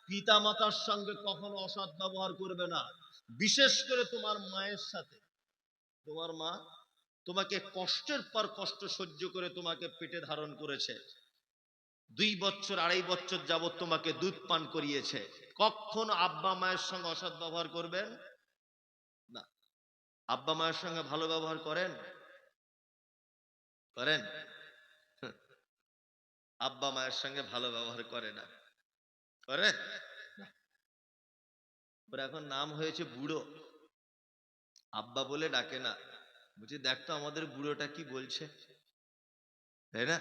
পিতা মাতার সঙ্গে কখনো অসৎ ব্যবহার করবে না, বিশেষ করে তোমার মায়ের সাথে। তোমার মা তোমাকে কষ্টের পর কষ্ট সহ্য করে তোমাকে পেটে ধারণ করেছে, 2 বছর 2.5 বছর যাবত তোমাকে দুধ পান করিয়েছে, কখনো আব্বা মায়ের সঙ্গে অসৎ ব্যবহার করবেন না। আব্বা মায়ের সঙ্গে ভালো ব্যবহার করেন? করেন? আব্বা মায়ের সঙ্গে ভালো ব্যবহার করে না, করে? ওর এখন নাম হয়েছে বুড়ো, আব্বা বলে ডাকে না। বলছি দেখতো আমাদের বুড়োটা কি বলছে, তাই না?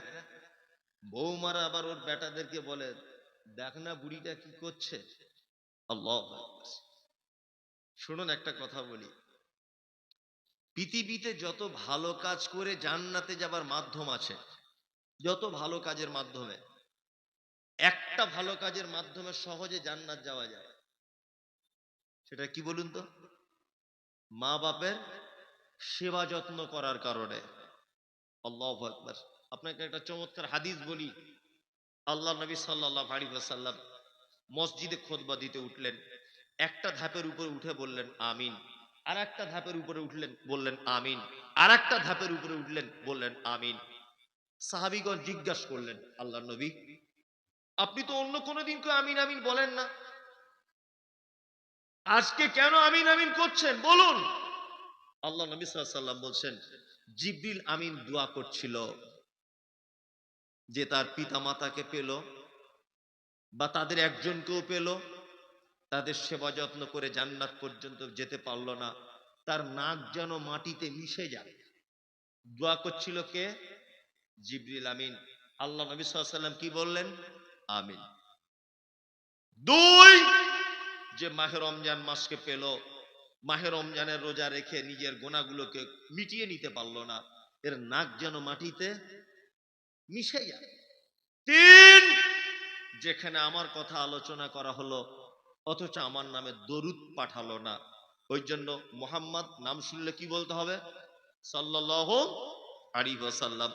বৌমারা আবার ওর বেটাদেরকে বলে দেখ না বুড়িটা কি করছে। আল্লাহ আকবার। শুনুন একটা কথা বলি, পৃথিবীতে যত ভালো কাজ করে জান্নাতে যাবার মাধ্যম আছে, যত ভালো কাজের মাধ্যমে, একটা ভালো কাজের মাধ্যমে সহজে জান্নাত যাওয়া যায়, সেটা কি বলুন তো? মা বাপের সেবা যত্ন করার কারণে। আল্লাহু আকবার। আপনাকে একটা চমৎকার হাদিস বলি। আল্লাহ নবী সাল্লাল্লাহু আলাইহি ওয়াসাল্লাম মসজিদে খুতবা দিতে উঠলেন, একটা ধাপের উপরে উঠে বললেন আমিন, আর একটা ধাপের উপরে উঠলেন বললেন আমিন, আর একটা ধাপের উপরে উঠলেন বললেন আমিন। সাহাবীগণ জিজ্ঞাসা করলেন আল্লাহ নবী, আপনি তো অন্য কোনোদিন কেউ আমিন আমিন বলেন না, আজকে কেন আমিন আমিন করছেন বলুন? আল্লাহ নবী সাল্লাল্লাহু আলাইহি ওয়াসাল্লাম বলছেন, জিবরিল আমিন দোয়া করছিল যে তার পিতা মাতাকে পেল বা তাদের একজনকেও পেল, তাদের সেবা যত্ন করে জান্নাত পর্যন্ত যেতে পারলো না, তার নাক যেন মাটিতে মিশে যায়। দোয়া করছিল কে? জিবরিল আমিন। আল্লাহ নবী সাল্লাল্লাহু আলাইহি ওয়াসাল্লাম কি বললেন? আমিন। 2, যে মাহে রমজান মাসকে পেল, মাহে রমজানের রোজা রেখে নিজের গুনাহগুলোকে মিটিয়ে নিতে পারলো না, এর নাক যেন মাটিতে মিশে যায়। 3, যেখানে আমার কথা আলোচনা করা হলো অথচ আমার নামে দরুদ পাঠালো না, ওই জন্য মুহাম্মদ নাম শুনলে কি বলতে হবে? সাল্লাল্লাহু আলাইহি ওয়াসাল্লাম।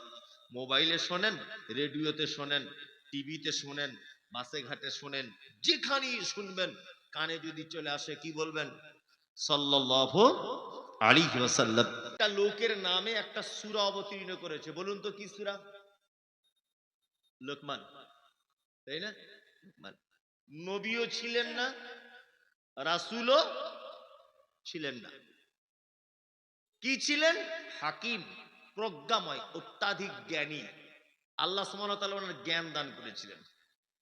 মোবাইলে শোনেন, রেডিওতে শোনেন, টিভিতে শোনেন, বাসে ঘাটে শোনেন, যেখানেই শুনবেন কানে যদি চলে আসে কি বলবেন? সাল্লাল্লাহু আলাইহি ওয়াসাল্লাম। একটা লোকের নামে একটা সূরা অবতীর্ণ করেছে, বলুন তো কি সূরা? লোকমান, তাই না? লোকমান। নবীও ছিলেন না, রাসূলও ছিলেন না, কি ছিলেন? হাকিম, প্রজ্ঞাময়, অত্যাধিক জ্ঞানী। আল্লাহ সুবহানাহু ওয়া তাআলা ওনার জ্ঞান দান করেছিলেন।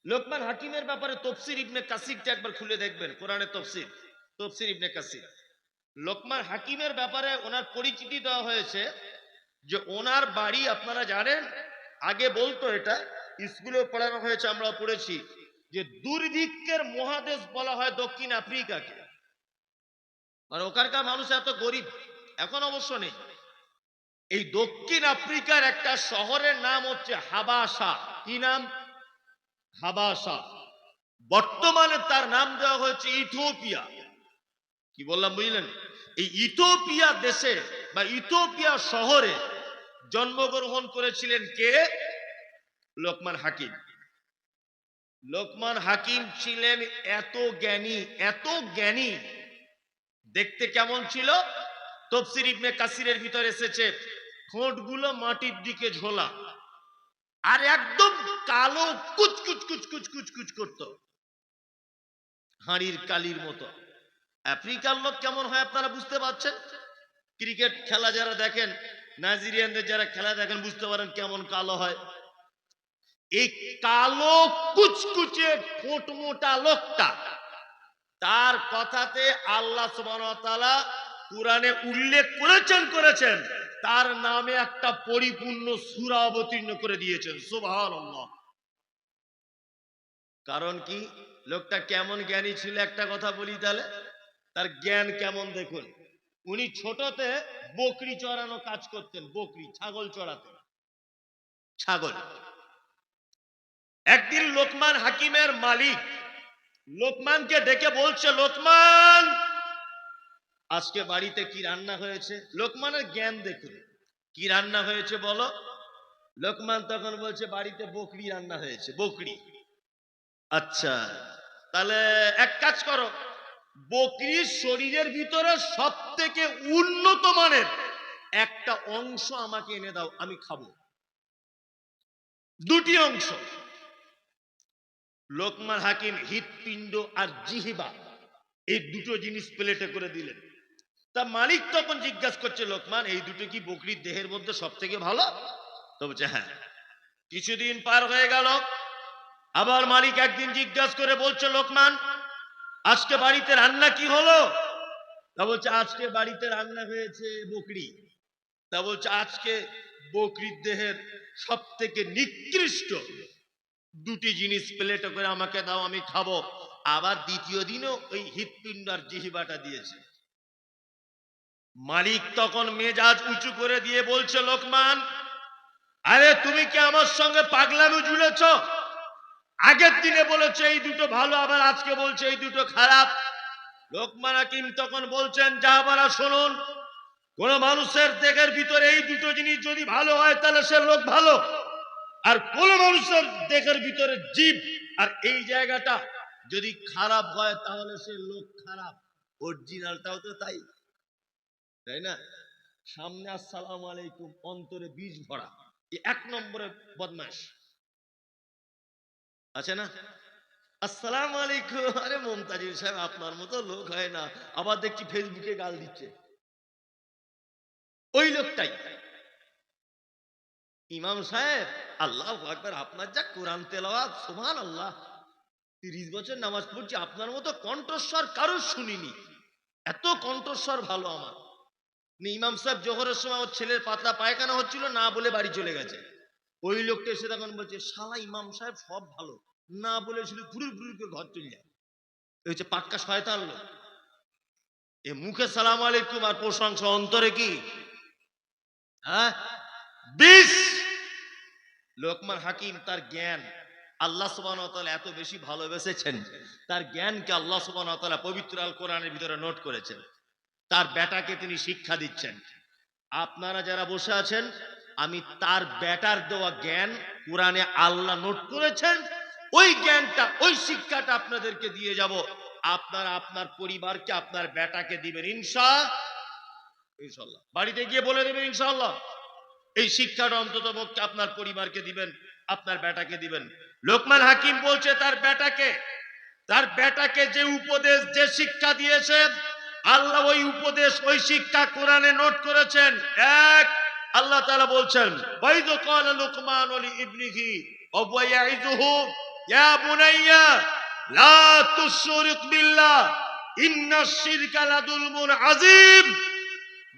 লোকমান হাকিমের ব্যাপারে তফসির ইবনে কাসিরটা একবার খুলে দেখবেন, কোরআনের তফসির, তফসির ইবনে কাসির। লোকমান হাকিমের ব্যাপারে ওনার পরিচিতি দেওয়া হয়েছে যে ওনার বাড়ি, আপনারা জানেন, আগে বলতো, এটা স্কুলে পড়ানো হয়েছে, আমরা পড়েছি, যে দুর্ভিক্ষের মহাদেশ বলা হয় দক্ষিণ আফ্রিকাকে। আর ওখানকার মানুষ এত গরিব, এখন অবশ্য নেই। এই দক্ষিণ আফ্রিকার একটা শহরের নাম হচ্ছে হাবাসা। কি নাম? হাবাসা। বর্তমানে তার নাম দেওয়া হয়েছে ইথিওপিয়া। কি বললাম বুঝলেন? এই ইথিওপিয়া দেশে বা ইথিওপিয়া শহরে জন্মগ্রহণ করেছিলেন কে? লোকমান হাকিম। লোকমান হাকিম ছিলেন এত জ্ঞানী, এত জ্ঞানী। দেখতে কেমন ছিল? তফসির ইবনে কাসিরের ভিতরে এসেছে, ঠোঁটগুলো মাটির দিকে ঝোলা, আর একদম কালো, কুচকুচ কুচকুচ কুচকুচ করতো, হাড়ির কালির মতো। আফ্রিকার লোক কেমন হয় আপনারা বুঝতে পারছেন? ক্রিকেট খেলা যারা দেখেন, নাইজেরিয়ানদের যারা খেলা দেখেন, বুঝতে পারেন কেমন কালো হয়। এই কালো কুচকুচে ঠোঁট মোটা লোকটা, তার কথাতে আল্লাহ সুবহানাহু ওয়া তাআলা কুরআনে উল্লেখ করেছেন, তার নামে একটা পরিপূর্ণ সূরা অবতীর্ণ করে দিয়েছেন। সুবহানাল্লাহ। কারণ কি? লোকটা কেমন জ্ঞানী ছিল একটা কথা বলি তাহলে, তার জ্ঞান কেমন দেখুন। উনি ছোটতে বকরি চড়ানো কাজ করতেন, বকরি, ছাগল চড়াতেন, ছাগল। একদিন লোকমান হাকিমের মালিক লোকমানকে ডেকে বলছে, লোকমান, আজকে বাড়িতে কি রান্না হয়েছে? লোকমানের জ্ঞান দেখুন, কি রান্না হয়েছে বলো? লোকমান তখন বলছে বাড়িতে বকরি রান্না হয়েছে, বকরি। আচ্ছা, তাহলে এক কাজ করো, বকরির শরীরের ভিতরে সব থেকে উন্নত মানের একটা অংশ আমাকে এনে দাও, আমি খাবো। দুটি অংশ। লোকমান হাকিম হৃৎপিণ্ড আর জিহ্বা এই দুটো জিনিস প্লেটে করে দিলেন। তা মালিক তখন জিজ্ঞাসা করছে, লোকমান এই দুটো কি বকরির দেহের মধ্যে সব থেকে ভালো? তো বলছে হ্যাঁ। কিছুদিন পার হয়ে গেল, আবার মালিক একদিন জিজ্ঞাসা করে বলছে, লোকমান আজকে বাড়িতে রান্না কি হলো? তা বলছে আজকে বাড়িতে রান্না হয়েছে বকরি। তা বলছে আজকে বকরির দেহের সব থেকে নিকৃষ্ট দুটি জিনিস প্লেটে করে আমাকে দাও, আমি খাবো। আবার দ্বিতীয় দিনও ওই হৃৎপিণ্ড আর জিহ্বাটা দিয়েছে। মালিক তখন মেজাজ উঁচু করে দিয়ে বলছে, লোকমান আরে তুমি কি আমার সঙ্গে পাগলামি ঝুলেছ? আগের দিনে বলেছে এই দুটো ভালো, আবার আজকে বলছে এই দুটো খারাপ। লোকমান হাকিম তখন বলছেন, জাহাবারা শুনুন, কোন মানুষের দেহের ভিতরে এই দুটো জিনিস যদি ভালো হয় তাহলে সে লোক ভালো, আর কোন মানুষের দেহের ভিতরে জীব আর এই জায়গাটা যদি খারাপ হয় তাহলে সে লোক খারাপ। অরিজিনালটাও তো তাই, তাই না? সামনে আসসালামু আলাইকুম, অন্তরে বীজ ভরা, এক নম্বরে বদমাশ আছে না? আসসালামু আলাইকুম, আরে মমতাজুল সাহেব আপনার মতো লোক হয় না, আবার দেখছি ফেসবুকে গাল দিচ্ছে, ওই লোকটাই। ইমাম সাহেব আল্লাহু আকবার, আপনার যা কোরআন তেলাওয়াত, সুবহানাল্লাহ, 30 বছর নামাজ পড়ছি, আপনার মতো কণ্ঠস্বর কারোর শুনিনি, এত কণ্ঠস্বর ভালো আমার। ইমাম সাহেব জোহরের সময় ওর ছেলের পাতলা পায়খানা হচ্ছিল, না বলে বাড়ি চলে গেছে। ওই লোকটা এসে তখন বলছে, শালা ইমাম সাহেব সব ভালো, না বলে শুধু ঘুরুর ঘুরুর করে ঘর চলে যায়। এই হচ্ছে পাক্কা শয়তান লোক। এ মুখে সালাম আলাইকুম আর প্রশংসা, অন্তরে কি? হ্যাঁ, বিষ। লোকমান হাকিম তার জ্ঞান আল্লাহ সুবহানাহু ওয়া তাআলা এত বেশি ভালোবেসেছেন, তার জ্ঞানকে আল্লাহ সুবহানাহু ওয়া তাআলা পবিত্র আল কোরআনের ভিতরে নোট করেছেন। তার বেটাকে তিনি শিক্ষা দিচ্ছেন। আপনারা যারা বসে আছেন, আমি তার বেটার দেওয়া জ্ঞান কোরআনে আল্লাহ নোট করেছেন, ওই জ্ঞানটা, ওই শিক্ষাটা আপনাদেরকে দিয়ে যাব। আপনারা আপনার পরিবারকে, আপনার বেটাকে দিবেন ইনশাআল্লাহ। বাড়িতে গিয়ে বলে দেবেন ইনশাআল্লাহ, এই শিক্ষাটা অন্তত পক্ষে আপনার পরিবারকে দিবেন, আপনার বেটাকে দিবেন। লোকমান হাকিম বলছে তার বেটাকে যে উপদেশ, যে শিক্ষা দিয়েছে আল্লাহ, ওই উপদেশ, ওই শিক্ষা কোরআনে নোট করেছেন। এক, আল্লাহ তাআলা বলছেন, ওয়াইদ ক্বালা লুকমান লি ইবনিহি ওয়া হুয়া ইয়াইযুহু ইয়া বুনাইয়া লা তুশরিক বিল্লাহ ইন্নাশ শিরকা লাযুলমুন আযীম।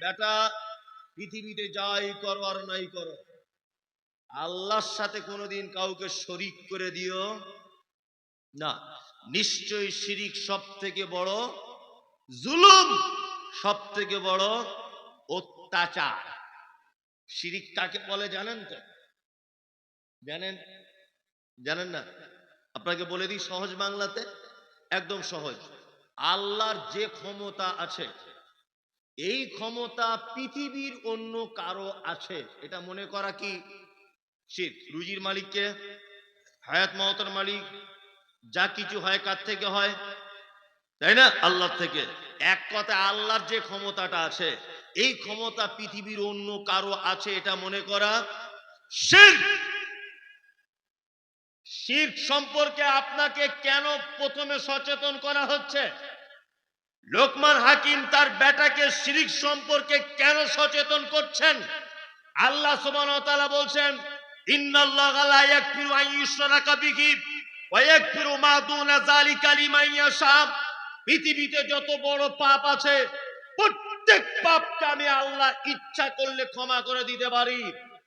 বেটা, পৃথিবীতে যাই করো আর নাই করো, আল্লাহর সাথে কোনোদিন কাউকে শরীক করে দিও না। নিশ্চয়ই শিরিক সব থেকে বড় জুলুম, সব থেকে বড় অত্যাচার। শিরিক কাকে বলে জানেন তো? জানেন না? আপনাকে বলে দিই সহজ বাংলাতে, একদম সহজ। আল্লাহর যে ক্ষমতা আছে, এই ক্ষমতা পৃথিবীর অন্য কারো আছে, এটা মনে করা কি শিরক। রুজির মালিককে, হায়াত মওতের মালিক, যা কিছু হয় কার থেকে হয়? তাই না? আল্লাহর থেকে। এক কথা, আল্লাহর যে ক্ষমতাটা আছে, এই ক্ষমতা পৃথিবীর অন্য কারো আছে, এটা মনে করা শিরক। শিরক সম্পর্কে আপনাকে কেন প্রথমে সচেতন করা হচ্ছে? লোকমান হাকিম তার বেটাকে শিরক সম্পর্কে কেন সচেতন করছেন? আল্লাহ সুবহানাহু ওয়া তাআলা বলছেন, ইন্নাল্লাহা লা ইয়াগফিরু আন ইউশরাকা বিহি ওয়া ইয়াগফিরু মা দুনা যালিকা লিমান ইয়াশা। পৃথিবীতে যত বড় পাপ আছে, প্রত্যেক পাপকে আমি আল্লাহ ইচ্ছা করলে ক্ষমা করে দিতে পারি।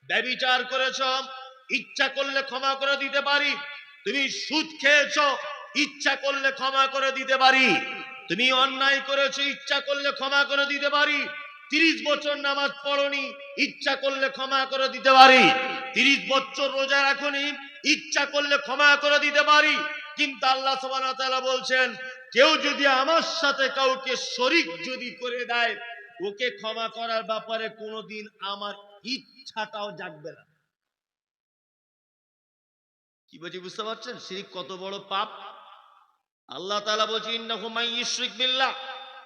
ব্যভিচার করেছো, ইচ্ছা করলে ক্ষমা করে দিতে পারি। তুমি সুদ খেয়েছো, ইচ্ছা করলে ক্ষমা করে দিতে পারি। তুমি অন্যায় করেছো, ইচ্ছা করলে ক্ষমা করে দিতে পারি। 30 বছর নামাজ পড়নি, ইচ্ছা করলে ক্ষমা করে দিতে পারি। 30 বছর রোজা রাখনি, ইচ্ছা করলে ক্ষমা করে দিতে পারি। কিন্তু আল্লাহ সুবহানাহু ওয়া তাআলা বলছেন, কেউ যদি আমার সাথে কাউকে শরীক যদি করে দেয়, ওকে ক্ষমা করার ব্যাপারে কোনোদিন আমার ইচ্ছাটাও জাগবে না। কি বলছি বুঝতে পারছেন? শিরক কত বড় পাপ? আল্লাহ তাআলা বলছেন ইন্নাহু মান ইউশরিক বিল্লাহ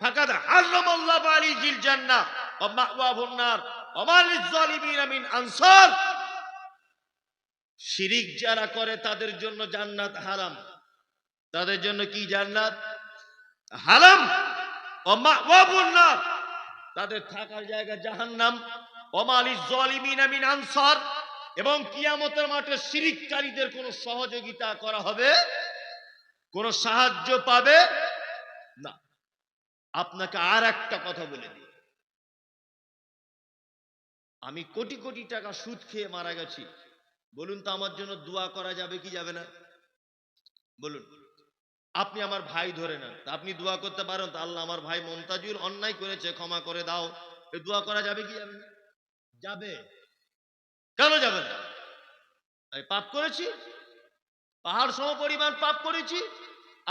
ফাকাদ হারামাল্লাহু আলাইহিল জান্নাহ ওয়া মাওয়াহুন নার ওয়া মা লিয-যালিমিনা মিন আনসার। শিরিক যারা করে তাদের জন্য জান্নাত হারাম। তাদের জন্য কি জান্নাত হারাম। ওয়া মাওয়াহুন নার, তাদের থাকার জায়গা জাহান্নাম। ওয়া মা লিয-যালিমিনা মিন আনসার, এবং কিয়ামতের মাঠে শিরিককারীদের কোনো সহযোগিতা করা হবে, কোনো সাহায্য পাবে না। আপনাকে আর একটা কথা বলে দিই, আমি কোটি কোটি টাকা সুদ খেয়ে মারা গেছি, বলুন তো আমার জন্য দোয়া করা যাবে কি যাবে না? বলুন। আপনি আমার ভাই ধরে নেন, আপনি দোয়া করতে পারেন তো আল্লাহ আমার ভাই মমতাজুর অন্যায় করেছে ক্ষমা করে দাও, এই দোয়া করা যাবে কি যাবে না? যাবে। কেন যাবে না? আমি পাপ করেছি, পাহাড় সম পরিমাণ পাপ করেছি,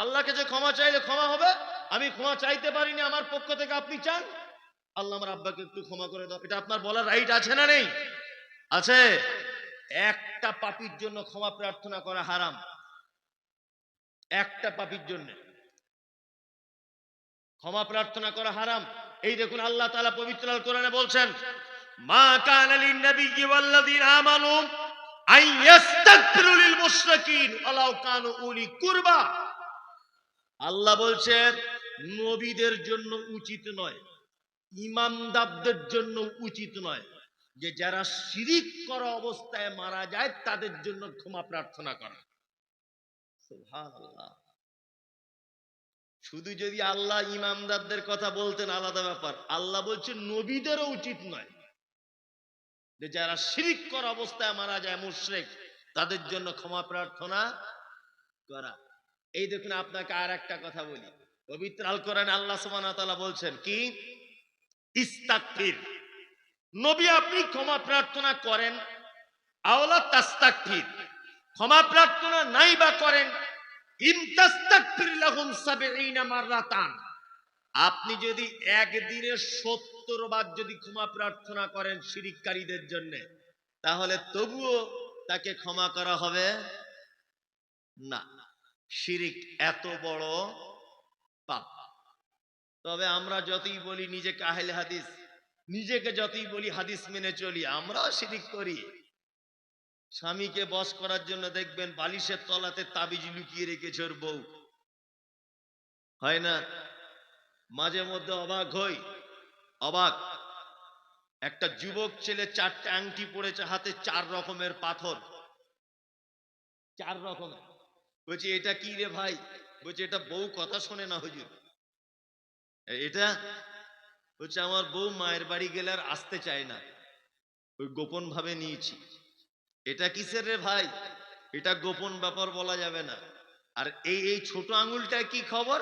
আল্লাহকে যে ক্ষমা চাইলে ক্ষমা হবে। আমি ক্ষমা চাইতে পারিনি, আমার পক্ষ থেকে আপনি চান আল্লাহ আমার আব্বাকে একটু ক্ষমা করে দাও, এটা আপনার বলার রাইট আছে না নেই? আছে। একটা পাপীর জন্য ক্ষমা প্রার্থনা করা হারাম। একটা পাপীর জন্য ক্ষমা প্রার্থনা করা হারাম। এই দেখুন আল্লাহ তাআলা পবিত্র আল কোরআনে বলছেন, মা কানা লিন নাবিয়্যি ওয়াল্লাযীনা আমানু আন ইস্তাগফিরু লিল মুশরিকিন ওয়ালাউ কানু উলি কুরবা। আল্লাহ বলছেন নবীদের জন্য উচিত নয়, ইমানদারদের জন্য উচিত নয় যে যারা শিরিক করা অবস্থায় মারা যায় তাদের জন্য ক্ষমা প্রার্থনা করা। সুবহানাল্লাহ। শুধু যদি আল্লাহ ইমানদারদের কথা বলতেন আলাদা ব্যাপার, আল্লাহ বলছেন নবীদেরও উচিত নয় যে যারা শিরিক করা অবস্থায় মারা যায় মুশরিক, তাদের জন্য ক্ষমা প্রার্থনা করা। এই দেখুন আপনাকে আর একটা কথা বলি, পবিত্র আল কোরআনে আল্লাহ সুবহানাহু ওয়া তাআলা বলছেন কি, ইস্তাগফির। নবী আপনি ক্ষমা প্রার্থনা করেন, আওলা তাস্তাগফির, ক্ষমা প্রার্থনা নাই বা করেন, ইনতাস্তাগফির লাহুম ৭০ মাররাতান, আপনি যদি একদিনে ৭০ বার যদি ক্ষমা প্রার্থনা করেন শিরিককারীদের জন্য, তাহলে তবুও তাকে ক্ষমা করা হবে না। শিরিক এত বড় পাপ। তবে আমরা যতই বলি নিজেকে আহলে হাদিস, নিজেকে যতই বলি হাদিস মেনে চলি, আমরাও শিরিক করি। স্বামীকে বশ করার জন্য দেখবেন বালিশের তলাতে তাবিজ লুকিয়ে রেখেছে ওর বউ, হয় না? মাঝে মধ্যে অবাক হই, অবাক। একটা যুবক ছেলে 4টে আংটি পড়েছে হাতে, 4 রকমের পাথর, 4 রকমের। বলছি এটা কি রে ভাই? বলছে এটা বউ কথা শোনে না হুজুর। এটা হচ্ছে আমার বউ মায়ের বাড়ি গেলে আর আসতে চায় না, ওই গোপন ভাবে নিয়েছি। এটা কিসের রে ভাই? এটা গোপন ব্যাপার, বলা যাবে না। আর এই এই ছোট আঙুলটা কি খবর?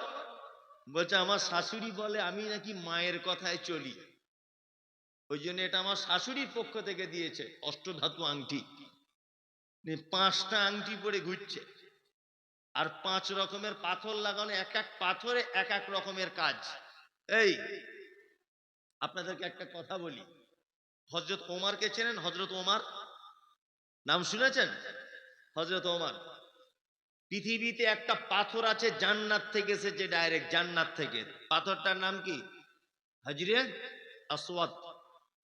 বলছে আমার শাশুড়ি বলে আমি নাকি মায়ের কথায় চলি, ওই জন্য এটা আমার শাশুড়ির পক্ষ থেকে দিয়েছে, অষ্টধাতু আংটি। 5টা আংটি পরে ঘুরছে, আর 5 রকমের পাথর লাগানো, এক এক পাথরে এক এক রকমের কাজ। এই আপনাদেরকে একটা কথা বলি, হযরত ওমরকে চেনেন? হযরত ওমর নাম শুনেছেন? হযরত ওমর, পৃথিবীতে একটা পাথর আছে জান্নাত থেকে এসেছে, ডাইরেক্ট জান্নাত থেকে। পাথরটার নাম কি? হাজরে আসওয়াদ,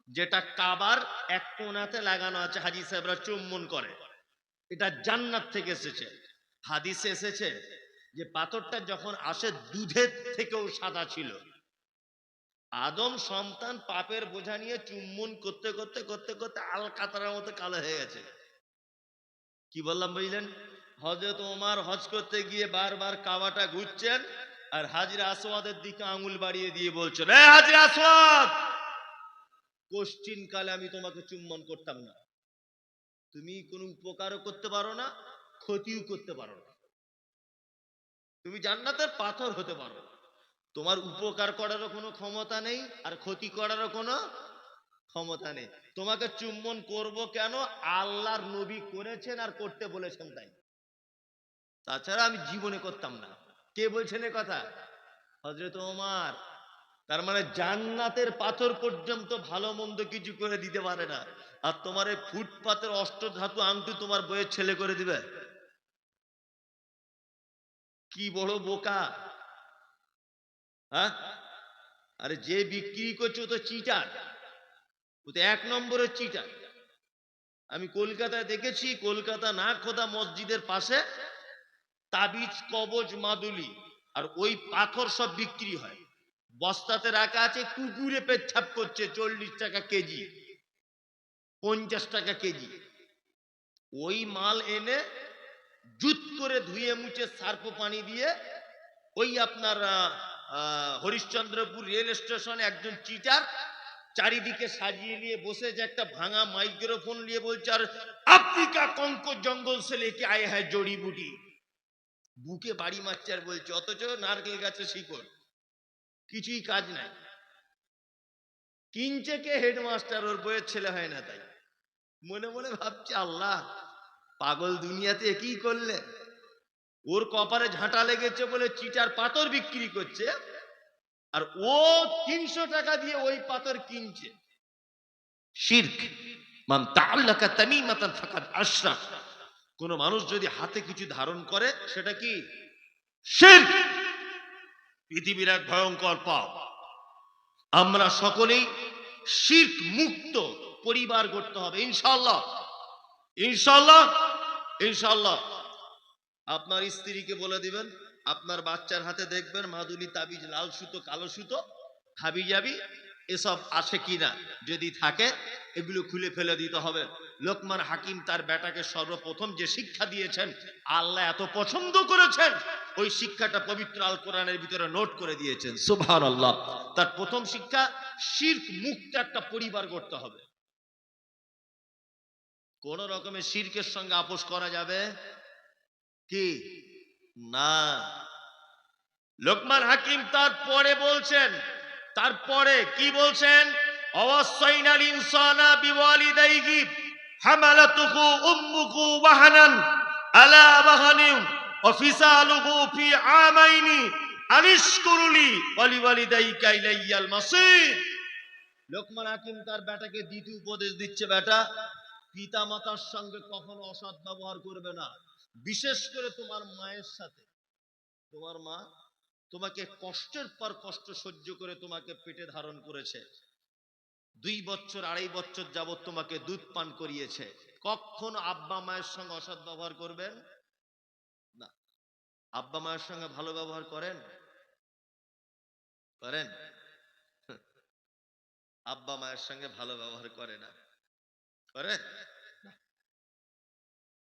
যেটা কাবার এক কোণাতে লাগানো আছে, হাজী সাহেবরা চুম্বন করে। এটা জান্নাত থেকে এসেছে। হাদিসে এসেছে যে পাথরটা যখন আসে দুধের থেকেও সাদা ছিল। আদম সন্তান পাপের বোঝা নিয়ে চুম্বন করতে করতে করতে করতে আল কাতারার মতো কালো হয়ে গেছে। কি বললাম বুঝলেন? হযরত ওমর হজ করতে গিয়ে বারবার কাবাটা ঘুরছেন, আর হাজরে আসওয়াদের দিকে আঙুল বাড়িয়ে দিয়ে বলছেন, এ হাজরে আসওয়াদ, কোশ্চিন কালে আমি তোমাকে চুম্বন করতাম না। তুমি কোনো উপকারও করতে পারো না, ক্ষতিও করতে পারো না। তুমি জান্নাতের পাথর হতে পারো, তোমার উপকার করারও কোনো ক্ষমতা নেই, আর ক্ষতি করারও কোনো ক্ষমতা নেই। তোমাকে চুম্বন করব কেন? আল্লাহর নবী করেছেন আর করতে বলেছেন তাই, তাছাড়া আমি জীবনে করতাম না। কে বলছেন এ কথা? হযরত ওমর। তার মানে জান্নাতের পাথর পর্যন্ত ভালো মন্দ কিছু করে দিতে পারে না, আর তোমার এই ফুটপাতের অষ্টধাতু আংটি তোমার বইয়ের ছেলে করে দিবে? কি বড় বোকা! হ্যাঁ, আরে যে বিক্রি করছে ও তো চিটার, ও তো এক নম্বরের চিটার। আমি কলকাতায় দেখেছি, কলকাতা না খোদা মসজিদের পাশে তাবিজ, কবজ, মাদুলি আর ওই পাথর সব বিক্রি হয়, বস্তাতে রাখা আছে, কুকুরে পেচ্ছাপ করছে, 40 টাকা কেজি, 50 টাকা কেজি। ওই মাল এনে জুত করে ধুয়ে মুছে সার্ফ পানি দিয়ে ওই আপনার হরিশ্চন্দ্রপুর রেল স্টেশনে একজন চিটার চারিদিকে সাজিয়ে নিয়ে বসেছে, একটা ভাঙা মাইক্রোফোন নিয়ে বলছে, আর আফ্রিকা কঙ্কর জঙ্গল সে লেকে আয়ে হ্যায় জড়ি বুটি। বুকে বাড়ি মারছে আর বলছে, অথচ নারকেল গাছে শিকড়, কিছুই কাজ নাই। কিনছে কে? হেডমাস্টার, ওর বইয়ের ছেলে হয় না তাই। মনে মনে ভাবছে, আল্লাহ, পাগল দুনিয়াতে কি করলে? ওর কপালে ঝাঁটা লেগেছে বলে চিটার পাথর বিক্রি করছে, আর ও 300 টাকা দিয়ে ওই পাথর কিনছে। শিরক। মান তাআল্লাকা তামিমাতান ফাকাদ আশরাক। কোন মানুষ যদি হাতে কিছু ধারণ করে সেটা কি? শিরক। পৃথিবীর এক ভয়ঙ্কর পাপ। আমরা সকলেই শিরক মুক্ত পরিবার গড়তে হবে ইনশাআল্লাহ, ইনশাআল্লাহ, ইনশাআল্লাহ। আপনার স্ত্রীকে বলে দিবেন, আপনার বাচ্চার হাতে দেখবেন মাদুলি, তাবিজ, লাল সুতো, কালো সুতো, হাবি জাবি এসব আছে কিনা, যদি থাকে এগুলো খুলে ফেলে দিতে হবে। লোকমান হাকিম তার বেটাকে সর্বপ্রথম যে শিক্ষা দিয়েছেন, আল্লাহ এত পছন্দ করেছেন, ওই শিক্ষাটা পবিত্র আল কোরআনের ভিতরে নোট করে দিয়েছেন। সুবহানাল্লাহ। তার প্রথম শিক্ষা, শিরক মুক্ত একটা পরিবার গড়তে হবে। কোন রকমের শিরকের সঙ্গে আপোষ করা যাবে কি না? লোকমান হাকিম তারপরে বলছেন, তারপরে কি বলছেন? অওয়াসাইনাল ইনসানা বিওয়ালিদাইহি হামালাতুহু উম্মুহু ওয়াহানান আলা ওয়াহানিন ওয়া ফিসালুহু ফি আমাইনি আনিশকুরুলি ওয়া লিওয়ালিদাইকা ইলাইয়াল মাসির। লোকমান হাকিম তার বেটাকে দ্বিতীয় উপদেশ দিচ্ছে, বেটা, পিতা মাতার সঙ্গে কখনো অসৎ ব্যবহার করবে না, বিশেষ করে তোমার মায়ের সাথে। তোমার মা তোমাকে কষ্টের পর কষ্ট সহ্য করে তোমাকে পেটে ধারণ করেছে, 2 বছর 2.5 বছর যাবত তোমাকে দুধ পান করিয়েছে, কখনো আব্বা মায়ের সঙ্গে অসৎ ব্যবহার করবেন না। আব্বা মায়ের সঙ্গে ভালো ব্যবহার করেন? করেন? আব্বা মায়ের সঙ্গে ভালো ব্যবহার করে না, করে?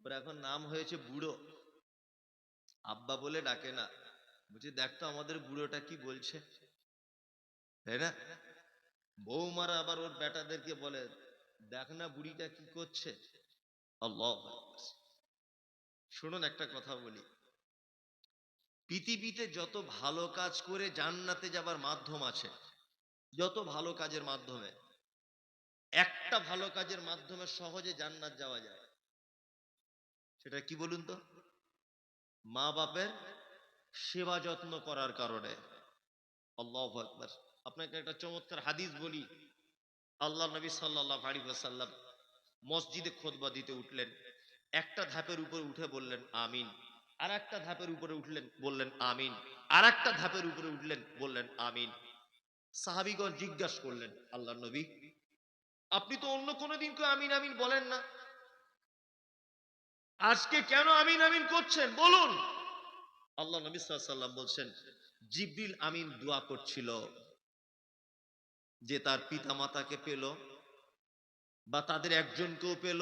ওর এখন নাম হয়েছে বুড়ো, আব্বা বলে ডাকে না। বুঝি, দেখতো আমাদের বুড়োটা কি বলছে, তাই না? বৌমারা আবার ওর বেটাদেরকে বলে, দেখ না বুড়িটা কি করছে। আল্লাহ আকবার। শুনুন, একটা কথা বলি, পৃথিবীতে যত ভালো কাজ করে জান্নাতে যাবার মাধ্যম আছে, যত ভালো কাজের মাধ্যমে, একটা ভালো কাজের মাধ্যমে সহজে জান্নাত যাওয়া যায়, সেটা কি বলুন তো? মা বাপের সেবা যত্ন করার কারণে। আল্লাহু আকবার। আপনাকে একটা চমৎকার হাদিস বলি। আল্লাহ নবী সাল্লাল্লাহু আলাইহি ওয়াসাল্লাম মসজিদে খুতবা দিতে উঠলেন, একটা ধাপের উপরে উঠে বললেন আমিন, আর একটা ধাপের উপরে উঠলেন, বললেন আমিন, আর একটা ধাপের উপরে উঠলেন, বললেন আমিন। সাহাবীগণ জিজ্ঞাসা করলেন, আল্লাহ নবী, আপনি তো অন্য কোনোদিন কেউ আমিন আমিন বলেন না, আজকে কেন আমিন আমিন করছেন বলুন? আল্লাহ নবী সাল্লাল্লাহু আলাইহি ওয়াসাল্লাম বলছেন, জিবরিল আমিন দোয়া করছিল যে তার পিতা মাতাকে পেল বা তাদের একজনকেও পেল,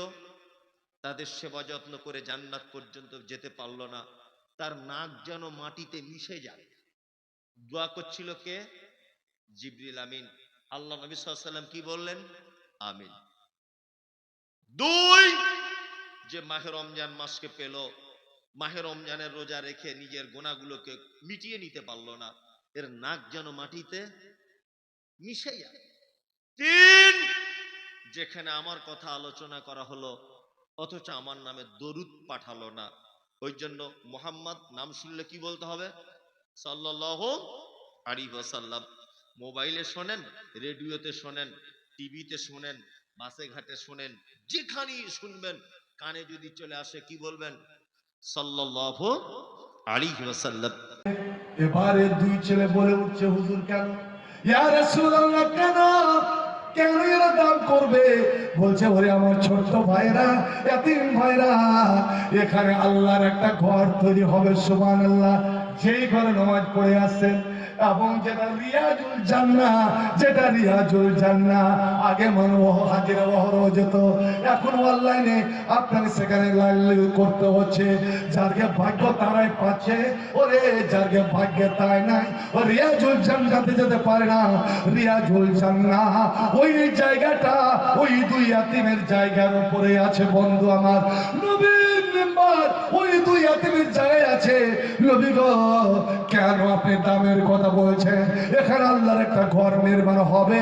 তাদের সেবা যত্ন করে জান্নাত পর্যন্ত যেতে পারলো না, তার নাক যেন মাটিতে মিশে যায়। দোয়া করছিল কে? জিবরিল আমিন। আল্লাহ নবী সাল্লাল্লাহু আলাইহি ওয়াসাল্লাম কি বললেন? আমিন। 2, যে মাহে রমজান মাসকে পেল, মাহে রমজানের রোজা রেখে নিজের গুনাহগুলোকে মিটিয়ে নিতে পারলো না, এর নাক যেন মাটিতে মিশে যায়। 3, যেখানে আমার কথা আলোচনা করা হলো অথচ আমার নামে দরুদ পাঠালো না, ওই জন্য মুহাম্মদ নাম শুনলে কি বলতে হবে? সাল্লাল্লাহু আলাইহি ওয়াসাল্লাম। মোবাইলে শোনেন, রেডিওতে শোনেন, টিভিতে শোনেন, বাসে ঘাটে শোনেন, যেখানেই শুনবেন, কানে যদি চলে আসে কি বলবেন? সাল্লাল্লাহু আলাইহি ওয়াসাল্লাম। এবারে দুই ছেলে বলে উঠছে, হুজুর কেন? ইয়া রাসূলুল্লাহ, কেন কেন এরা দান করবে? বলছে, ওরে আমার ছোট্ট ভাইরা, এতিম ভাইরা, এখানে আল্লাহর একটা ঘর তৈরি হবে, সুবহানাল্লাহ। যেই ঘরে নামাজ পড়ে আসছেন এবং যেটা রিয়াজুল জান্নাহ, যেটা রিয়াজুল জান্নাহ, আগে মানুষ হাজিরা বহরও যেত, এখন অনলাইনে আপনাকে সেখানে লাইন করতে হচ্ছে। যারকে ভাগ্য তারাই পাচ্ছে, ওরে যারকে ভাগ্যে তাই নাই, ও রিয়াজুল জান্নাতে যেতে পারে না। রিয়াজুল জান্নাহ ওই জায়গাটা ওই দুই ইয়াতিমের জায়গার উপরে আছে বন্ধু আমার। নবীর মেম্বার ওই দুই ইয়াতিমের জায়গায় আছে। নবী গো, কেন আপনি দামের কথা বলছেন? এখানে আল্লাহর একটা ঘর নির্মাণ হবে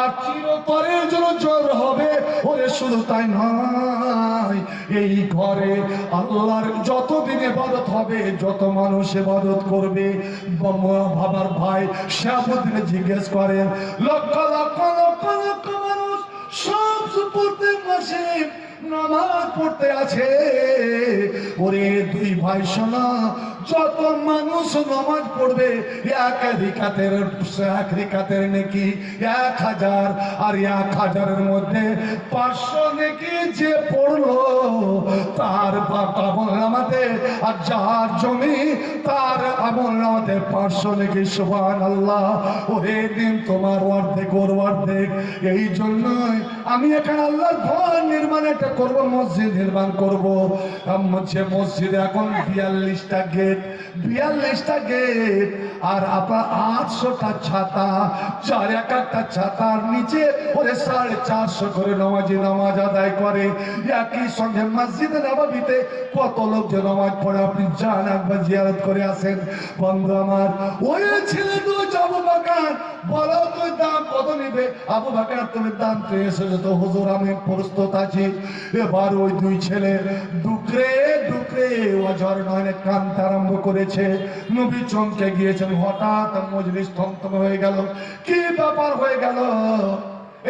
আর চিরতরের জন্য জোর হবে। ওরে শুধু তাই নয়, এই ঘরে আল্লাহর যতদিন ইবাদত হবে, যত মানুষ ইবাদত করবে, বাবার ভাই শাহাবুদ্দিন জিজ্ঞেস করেন, লক্ষ লক্ষ লক্ষ লক্ষ মানুষ সব প্রত্যেক মাসে নামাজ পড়তে আছে। ওরে দুই ভাই শোনা, যত মানুষ নামাজ পড়বে এক রিকাতের নাকি 1000, আর 1000-এর মধ্যে 500 নাকি যে পড়লো তার আমল নামাতে, আর যার জমি তার আমল নামাতে 500 নাকি, সুবহানাল্লাহ। ওরে দিন তোমার অর্ধেক ওর অর্ধেক। এই জন্যই আমি এখানে আল্লাহর ঘর নির্মাণ একটা করবো, মসজিদ নির্মাণ করবো। যে মসজিদে এখন 42টা গেট, 42টা গেট, আর আপনার 800টা ছাতা, চার এক একটা ছাতার নিচে ওরে 450 করে নামাজি নামাজ আদায় করে। একই সঙ্গে মসজিদে নববীতে কত লোক যে নামাজ পড়ে, আপনি যান একবার জিয়ারত করে আসেন বন্ধু আমার। ওই ছেলে তো আবু বকর, বলো তুই দাম কত নিবে? আবু বকর, তুমি দাম তো এসেছো তো? হুজুর আমি প্রস্তুত আছি। এবার ওই দুই ছেলে ডুকরে ডুকরে অঝর নয়নে কাঁদতে আরম্ভ করেছে। নবী চমকে গিয়েছেন, হঠাৎ মজলিস থমথম হয়ে গেল। কি ব্যাপার হয়ে গেল?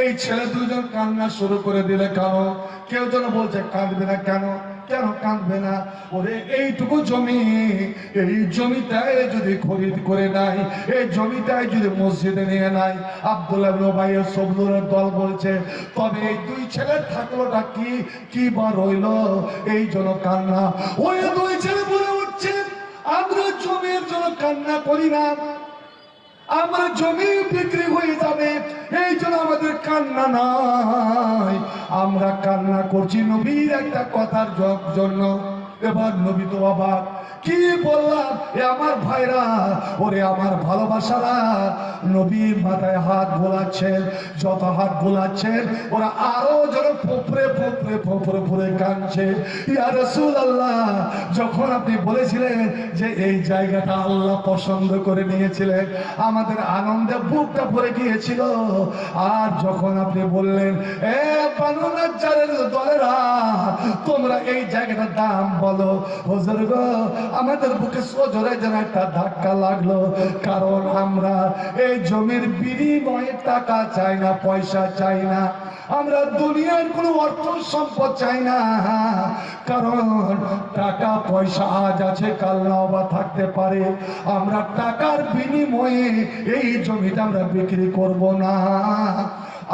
এই ছেলে দুজন কান্না শুরু করে দিলে। কেন? কেউ যেন বলছে কাঁদবে না। কেন কেন কাঁদবে না? ওরে এইটুকু জমি, এই জমিটাই যদি খরিদ করে নাই, এই জমিটাই যদি মসজিদে নিয়ে নাই, আব্দুল্লাহ ইবনে উবাইয়ের সবলুরের দল বলছে, তবে এই দুই ছেলের থাকলোটা কি বা রইল? এই জন্য কান্না। ওই দুই ছেলে বলে উঠছে, আমরা জমির জন্য কান্না করি না, আমরা জমি বিক্রি হয়ে যাবে এই জন্য আমাদের কান্না নাই, আমরা কান্না করছি নবীর একটা কথার জন্য। এবার নবী তো অবাক, কি বললাম? এ আমার ভাইরা, ওরে আমার ভালোবাসারা, নবীর মাথায় হাত বোলাচ্ছেন। যত হাত বোলাচ্ছেন ওরা আরো যেন ফোপরে ফোপরে ফোপরে ফোপরে কাঁদছে। ইয়া রাসূলুল্লাহ, যখন আপনি বলেছিলেন যে এই জায়গাটা আল্লাহ পছন্দ করে নিয়েছিলেন, আমাদের আনন্দে বুকটা ভরে গিয়েছিল। আর যখন আপনি বললেন, এ বানু নাজ্জারের দলেরা, তোমরা এই জায়গাটার দাম বলো, হুজুর গো, আমাদের বুকে সজোরে যেন একটা ধাক্কা লাগলো। কারণ আমরা এই জমির বিনিময়ে টাকা চাই না, পয়সা চাই না, আমরা দুনিয়ার কোনো অর্থ সম্পদ চাই না। কারণ টাকা পয়সা আজ আছে, কাল নাও বা থাকতে পারে। আমরা টাকার বিনিময়ে এই জমিটা আমরা বিক্রি করব না।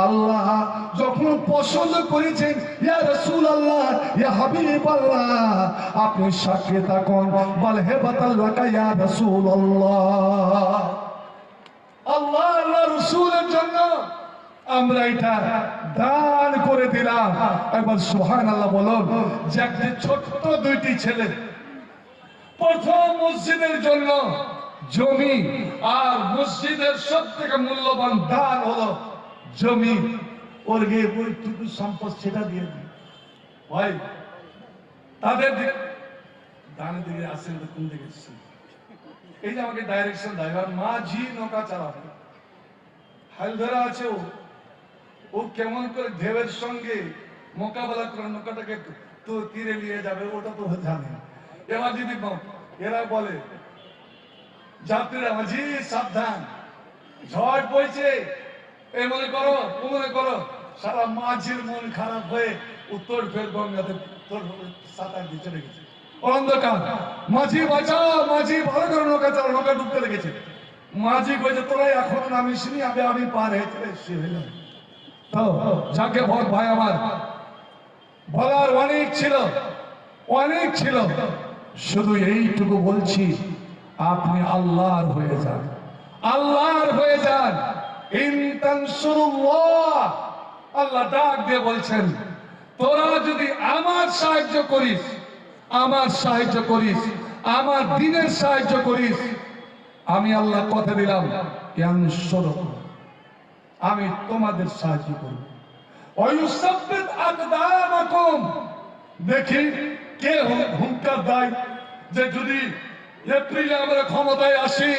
আল্লাহ যখন পছন্দ করেছেন, ইয়া রাসূলুল্লাহ, ইয়া হাবিবাল্লাহ, আপনি সাক্ষী থাকুন, বল হেবাতাল্লাকা ইয়া রাসূলুল্লাহ। আল্লাহ আল্লাহ রাসূলের জন্য আমরা এটা দান করে দিলাম। একবার সুবহানাল্লাহ বলুন। যে ছোট্ট দুইটি ছেলে প্রথম মসজিদের জন্য জমি, আর মসজিদের সব থেকে মূল্যবান দান হলো জমি। ওর গিয়ে ওইটুকু সম্পদ সেটা দিয়ে দিই ভাই। তাদের ডানের দিকে আসেন তো কোন দিকে? এই যে আমাকে ডাইরেকশন দেয়, মাঝি নৌকা চালাবে, হাল ধরা আছে ও কেমন করে ঢেউয়ের সঙ্গে মোকাবেলা করে নৌকাটাকে তো তীরে নিয়ে যাবে, ওটা তো জানে। এবার যদি এরা বলে যাত্রীরা, মাঝি সাবধান, ঝড় বইছে, এই মনে করো ও মনে করো, সারা মাঝির মন খারাপ হয়ে উত্তর ফের গঙ্গাতে তোর সাঁতার দিয়ে চলে গেছে। অন্ধকার। মাঝি বাঁচাও, মাঝি ভালো করে নৌকা চালা, নৌকা ডুবতে লেগেছে। মাঝি কইছে তোরা এখনো নামিসনি, আমি পার হয়ে এসে হইলাম। তো যাকে ভোট ভাই আমার বলার অনেক ছিল, অনেক ছিল, শুধু এইটুকু বলছি, আপনি আল্লাহর হয়ে যান, আল্লাহর হয়ে যান। ইন তানসুরুল্লাহ, আল্লাহ ডাক দিয়ে বলছেন, তোরা যদি আমার সাহায্য করিস, আমার সাহায্য করিস, আমার দ্বীনের সাহায্য করিস, আমি আল্লাহ কথা দিলাম ইয়ানসুরুকুম, আমি তোমাদের সাহায্য করব। ওয়ায়ুসাব্বিত আকদামাকুম, দেখি কে হুঙ্কার দেয় যে যদি এপ্রিলে আমরা ক্ষমতায় আসি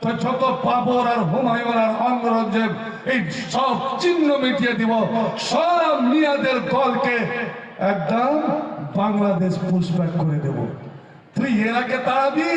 তো যত বাবর আর হুমায়ুন আর অঙ্গরজ্জেব এই সব চিহ্ন মিটিয়ে দিব, সব মিয়াদের দলকে একদম বাংলাদেশ পুষব্যাক করে দেব। তুই এরাকে তাড়াবি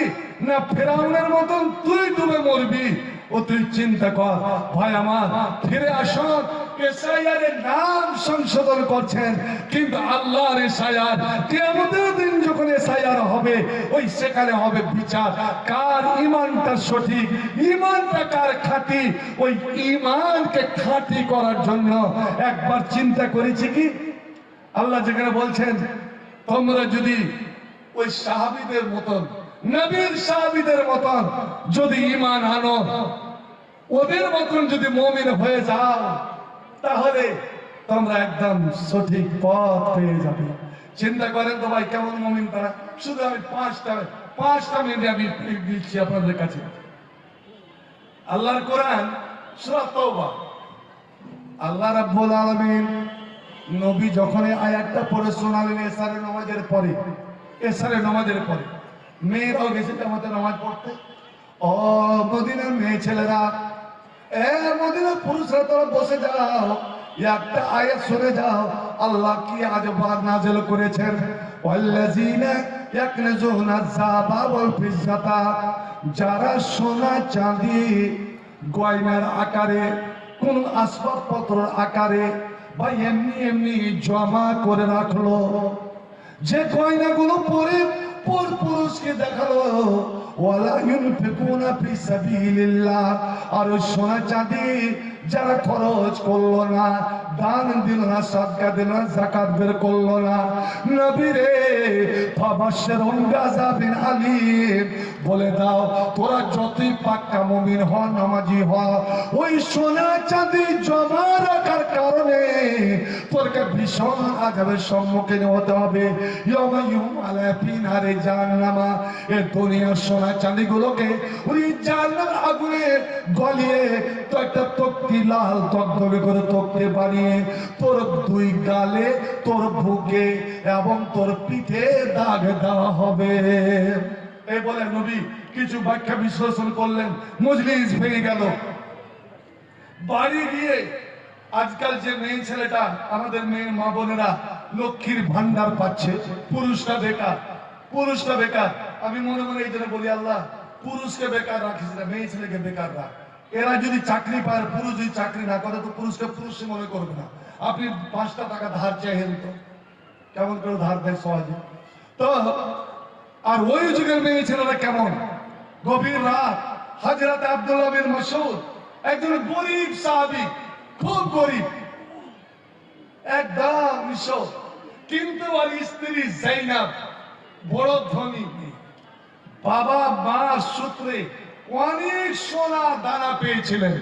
না ফেরাউনের মতন তুই ডুবে মরবি? ও তুই চিন্তা কর ভাই আমার। ফিরে আসুন, এসআইআর এর নাম সংশোধন করছেন, কিন্তু আল্লাহর এসআইআর, কিয়ামতের দিন যখন এসআইআর হবে, ওই সেখানে হবে বিচার কার ঈমানটা সঠিক, ঈমানটা কার খাঁটি। ওই ঈমানকে খাঁটি করার জন্য একবার চিন্তা করেছি কি? আল্লাহ যেখানে বলছেন তোমরা যদি ওই সাহাবীদের মতন, নবীর সাহাবীদের মতন যদি ঈমান আনো, ওদের মতন যদি মুমিন হয়ে যাও, তাহলে তোমরা একদম সঠিক পথ পেয়ে যাবে। চিন্তা করেন তো ভাই কেমন মুমিন তারা। শুধু আমি পাঁচটা মিনিট আমি দিচ্ছি আপনাদের কাছে। আল্লাহর কোরআন সূরা তাওবা, আল্লাহ রাব্বুল আলামিন নবী যখন এই আয়াতটা পড়ে শোনালেন এশারের নামাজের পরে, এশারের নামাজের পরে মেয়েরাও গেছে জামাতে নামাজ পড়তে। ও মদিনার মেয়ে ছেলেরা, এ মদিনার পুরুষরা, তোরা বসে যাও, একটা আয়াত শুনে যাও। আল্লাহ কি আজবার নাযিল করেছেন, ওয়াল্লাযীনা ইয়াকনিজুনা আয-যাহাবা ওয়াল ফিজ্জাতা, যারা সোনা চাঁদি গয়নার আকারে, কোন আসবাবপত্রের আকারে বা এমনি এমনি জমা করে রাখলো, যে গয়নাগুলো পরে পুরুষকে দেখালো, ওয়ালা ইউনফিকুনা ফি সাবিলিল্লাহ, আর ওই সোনা চাঁদি যারা খরচ করলো না, দান দিল না, সাদকা দিল না, যাকাত বের করলো না, নবী রে ফাবাশশিরহুম বিআযাবিন আলীম, বলে দাও তোরা যতই পাক্কা মুমিন হ, নামাজি হ, ওই সোনা চাঁদি জমা রাখার কারণে তোরকে ভীষণ আযাবের সম্মুখীন হতে হবে। ইয়াউমা ইউমালা ফি নারি জাহান্নামা, এই দুনিয়ার সোনা চাঁদি গুলোকে ওই জাহান্নামের আগুনে গলিয়ে তো একটা তক্তি, লাল তকতকে করে তক্তে বানিয়ে তোর দুই গালে, তোর বুকে এবং তোর পিঠে দাগ দেওয়া হবে। এই বলে নবী কিছু ব্যাখ্যা বিশ্লেষণ করলেন, মজলিস ভেঙে গেল। বাড়ি গিয়ে আজকাল যে মেয়ে ছেলেটা, আমাদের মেয়ের মা বোনেরা লক্ষ্মীর ভান্ডার পাচ্ছে, পুরুষরা বেকার, পুরুষরা বেকার। আমি মনে মনে এই জন্য বলি, আল্লাহ পুরুষকে বেকার রাখিস না, মেয়ে ছেলেকে বেকার রাখ। এরা যদি চাকরি পায়, পুরুষ যদি চাকরি না করে, তো পুরুষকে পুরুষ মনে করবে না। আপনি 5টা টাকা ধার চাইলেন, তো কেমন করে ধার দেয় সহজে? তো আর ওই যুগের মেয়ে ছেলেরা কেমন, গভীর রাত, হযরত আব্দুল্লাহ বিন মাসউদ, একজন গরিব সাহাবী, খুব গরিব, একদম নিঃস্ব, কিন্তু ওর স্ত্রী যায়নাব বড় ধনী। বাবা মার সূত্রে অনেক সোনা দানা পেয়েছিলেন,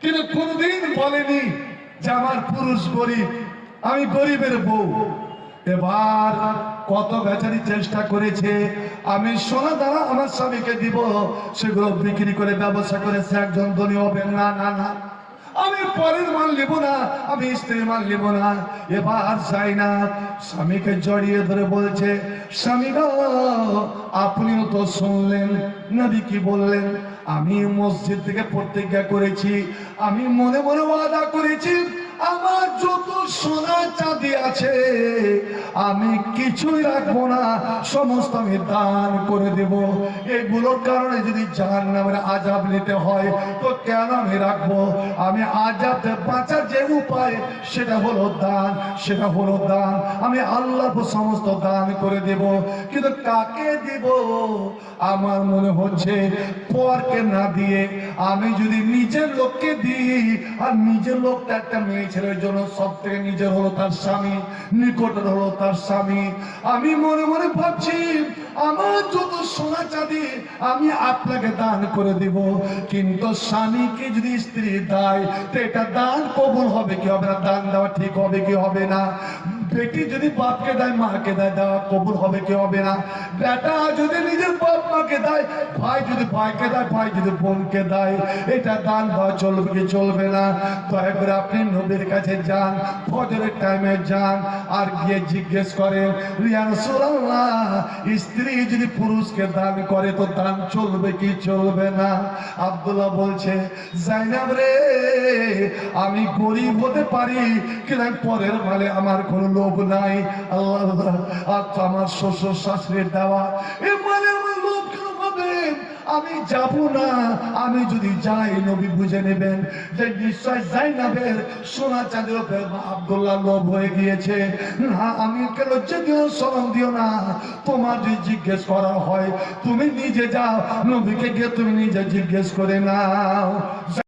কিন্তু কোনদিন বলেনি যে আমার পুরুষ গরিব, আমি গরিবের বউ। এবার কত বেচারি চেষ্টা করেছে, আমি সোনা দানা আমার স্বামীকে দিব, সেগুলো বিক্রি করে ব্যবসা করেছে, একজন ধনী হবেন না, না না, আমি পরের মাল নেব না, আমি স্ত্রীর মাল নেব না। এবার যায়নাব স্বামীকে জড়িয়ে ধরে বলছে, স্বামী গো, আপনিও তো শুনলেন নবী কি বললেন, আমি মসজিদ থেকে প্রতিজ্ঞা করেছি, আমি মনে মনে ওয়াদা করেছি, আমার যত সোনা চাঁদি আছে আমি কিছুই রাখবো না, সমস্ত আমি দান করে দেব। এগুলোর কারণে যদি জাহান্নামের আযাব নিতে হয় তো কেন আমি রাখবো? আমি আযাব থেকে বাঁচার যে উপায় সেটা হলো দান, সেটা হলো দান। আমি আল্লাহকে সমস্ত দান করে দেব, কিন্তু কাকে দিব? আমার মনে হচ্ছে পরকে না দিয়ে আমি যদি নিজের লোককে দিই, আর নিজের লোকটা একটা মেয়ে ছেলের জন্য সব থেকে নিজের হলো তার স্বামী, নিকটের হলো তার স্বামী। আমি মনে মনে ভাবছি আমার যত সোনা চাঁদি আমি আপনাকে দান করে দিব, কিন্তু স্বামীকে যদি স্ত্রী দেয় তো এটা দান কবুল হবে কি হবে না? দান দেওয়া ঠিক হবে কি হবে না? বেটি যদি বাপকে দেয় মাকে দেয়, দেওয়া কবুল হবে কি হবে না? বেটা যদি নিজের বাপ মাকে দেয়, ভাই যদি ভাইকে দেয়, ভাই যদি বোনকে দেয়, এটা দান দেওয়া চলবে কি চলবে না? দয়া করে আপনি নবীর কাছে যান, ফজরের টাইমে যান, আর গিয়ে জিজ্ঞেস করেন ইয়া রাসূলুল্লাহ, স্ত্রী যদি পুরুষকে দান করে তো দান চলবে কি চলবে না? আব্দুল্লাহ বলছে জাইনাব রে, আমি গরিব হতে পারি কিন্তু পরের মালে আমার কোনো লোভ নাই। আল্লাহ আমার শ্বশুর শাশুড়ির দেওয়া এ মানে আমার লোভ কেন হবে? আমি যাব না। আমি যদি যাই নবী বুঝে নেবেন যে নিশ্চয় জাইনাবের সোনা চাঁদের উপরে আব্দুল্লাহ লোভ হয়ে গিয়েছে। না, আমি কেন লজ্জা দিও, শরম দিও না। তোমার যদি জিজ্ঞেস করা হয় তুমি নিজে যাও, নবীকে গিয়ে তুমি নিজে জিজ্ঞেস করে নাও।